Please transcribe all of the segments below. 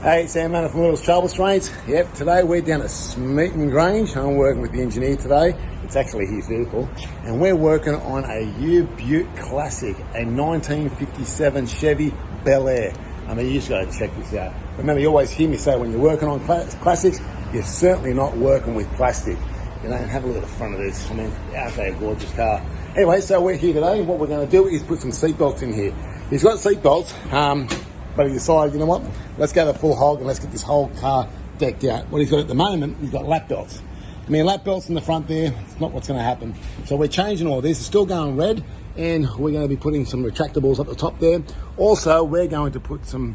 Hey, Sam Manor from Little's Travel Restraints. Yep, today we're down at Smeaton Grange. I'm working with the engineer today. It's actually his vehicle. And we're working on a U-Butte Classic, a 1957 Chevy Belair. I mean, you just got to check this out. Remember, you always hear me say when you're working on classics, you're certainly not working with plastic. You know, have a look at the front of this. I mean, out there, gorgeous car. Anyway, so we're here today. What we're going to do is put some seatbelts in here. He's got seatbelts. But he decided, you know what, let's go the full hog and let's get this whole car decked out. What he's got at the moment, he's got lap belts. I mean, lap belts in the front there, it's not what's going to happen. So we're changing all this. It's still going red, and we're going to be putting some retractables up the top there. Also, we're going to put some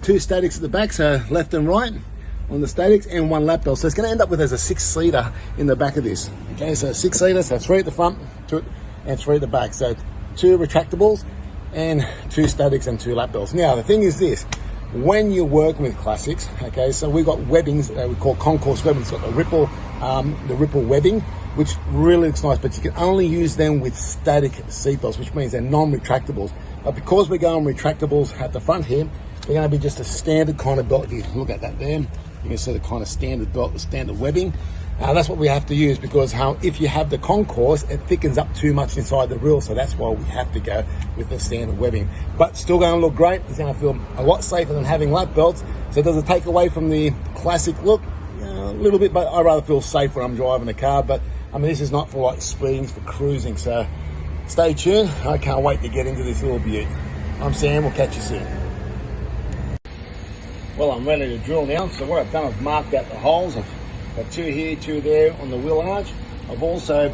two statics at the back, so left and right on the statics, and one lap belt. So it's going to end up with as a 6-seater in the back of this. Okay, so 6-seater, so 3 at the front, 2 and 3 at the back. So 2 retractables and 2 statics and 2 lap belts. Now, the thing is this, when you're working with classics, okay, so we've got webbings that we call concourse webbing. It's got the ripple webbing, which really looks nice, but you can only use them with static seatbelts, which means they're non-retractables. But because we're going retractables at the front here, they're going to be just a standard kind of belt. If you look at that there, you can see the kind of standard belt, the standard webbing. That's what we have to use, because if you have the concourse, it thickens up too much inside the grill, so that's why we have to go with the standard webbing. But still going to look great. It's going to feel a lot safer than having lap belts, so it doesn't take away from the classic look, a little bit, but I rather feel safe when I'm driving the car. But I mean, this is not for like speeding, it's for cruising, so stay tuned. I can't wait to get into this little beaut. I'm Sam, we'll catch you soon. Well, I'm ready to drill now, so what I've done, I've marked out the holes. I've got 2 here, 2 there on the wheel arch. I've also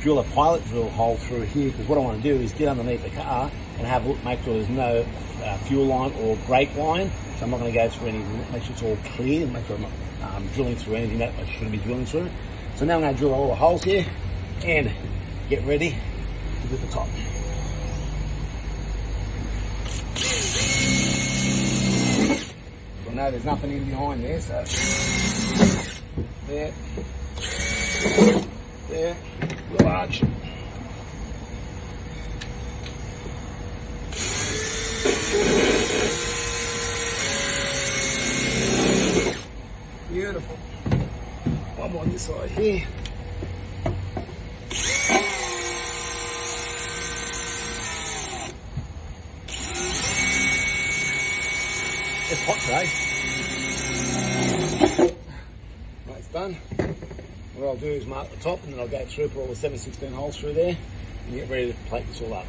drilled a pilot drill hole through here, because what I want to do is get underneath the car and have a look, make sure there's no fuel line or brake line. So I'm not going to go through anything, make sure it's all clear, make sure I'm not drilling through anything that I shouldn't be drilling through. So now I'm going to drill all the holes here and get ready to do the top. So now there's nothing in behind there, so there, large. Beautiful. One more on this side here. It's hot today. That's done. What I'll do is mark the top, and then I'll go through, put all the 7/16 holes through there, and get ready to plate this all up.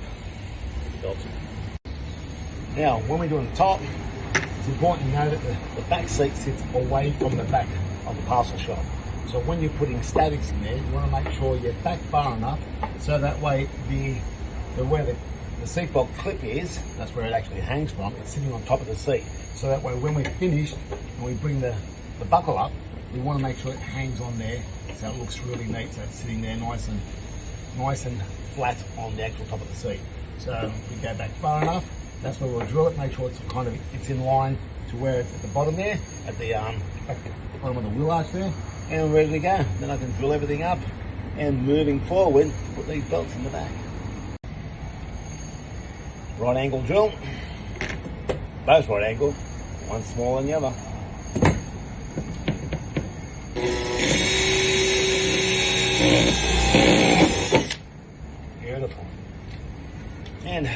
Now, when we're doing the top, it's important to know that the back seat sits away from the back of the parcel shop. So when you're putting statics in there, you want to make sure you're back far enough, so that way where the seatbelt clip is, that's where it actually hangs from, it's sitting on top of the seat. So that way when we're finished and we bring the buckle up, we want to make sure it hangs on there, so it looks really neat, so it's sitting there nice and flat on the actual top of the seat. So if we go back far enough, that's where we'll drill it, make sure it's in line to where it's at the bottom there, at the bottom of the wheel arch there, and we're ready to go. Then I can drill everything up, and moving forward, put these belts in the back. Right angle drill, both right angle, one smaller than the other. Beautiful. And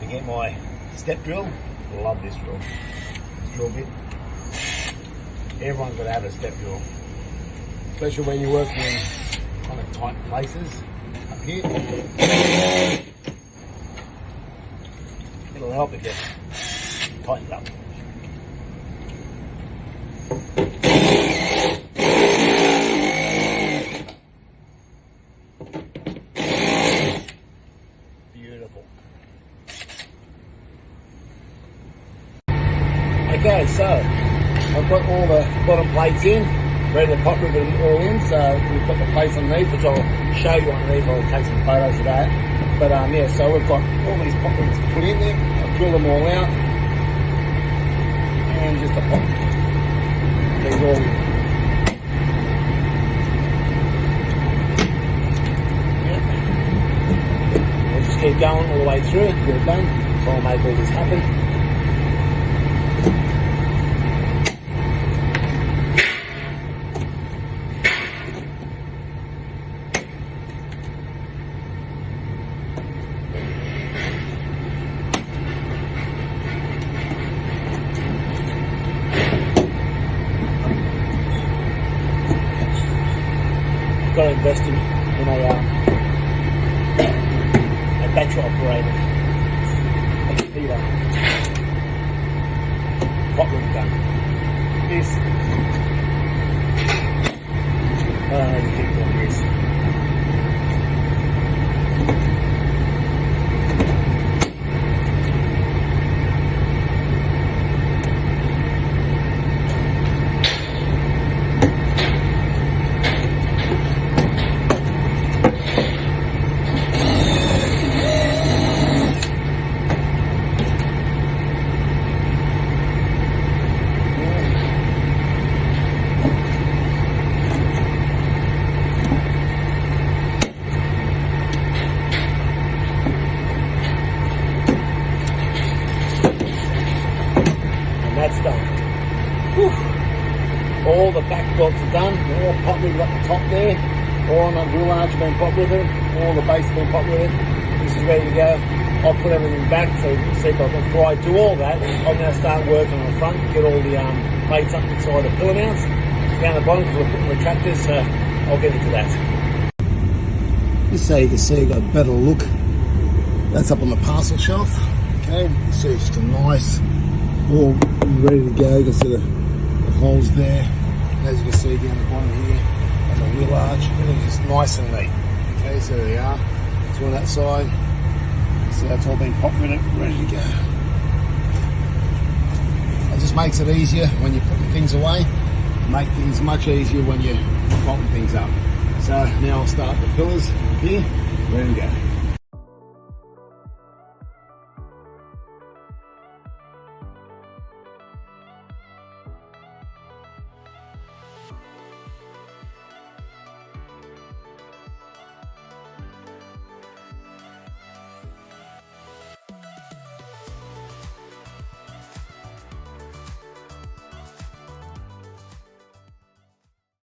to get my step drill, I love this drill. This drill bit. Everyone's got to have a step drill, especially when you're working in kind of tight places up here. It'll help if you tighten it up. Okay, so I've got all the bottom plates in, ready to pop with them all in. So we've got the plates underneath, which I'll show you underneath. I'll take some photos of that. But yeah, so we've got all these pockets put in there. I'll drill them all out, and just a pop these all in. We'll just keep going all the way through, get it done. So I'll make all this happen. invested in a battery operated heater. Hot room gun. This. I don't know if you keep doing this. That's done. Whew. All the back bolts are done. They're all pop with at the top there. All on the wheel arch have been pop with it. All the base have been pop with it. This is ready to go. I'll put everything back so you can see. But before I do all that, I'm going to start working on the front, get all the plates up inside the pillar mounts. Down the bottom because we're putting retractors, so I'll get into that. Just so you can see, got a better look. That's up on the parcel shelf. Okay, you see it's just a nice, all ready to go. You can see the holes there. And as you can see down the bottom here, and the wheel arch, everything's just nice and neat. Okay, so there they are. So on that side, so that's all been popped with it, ready to go. It just makes it easier when you're putting things away. Make things much easier when you're popping things up. So now I'll start the pillars here, ready to go.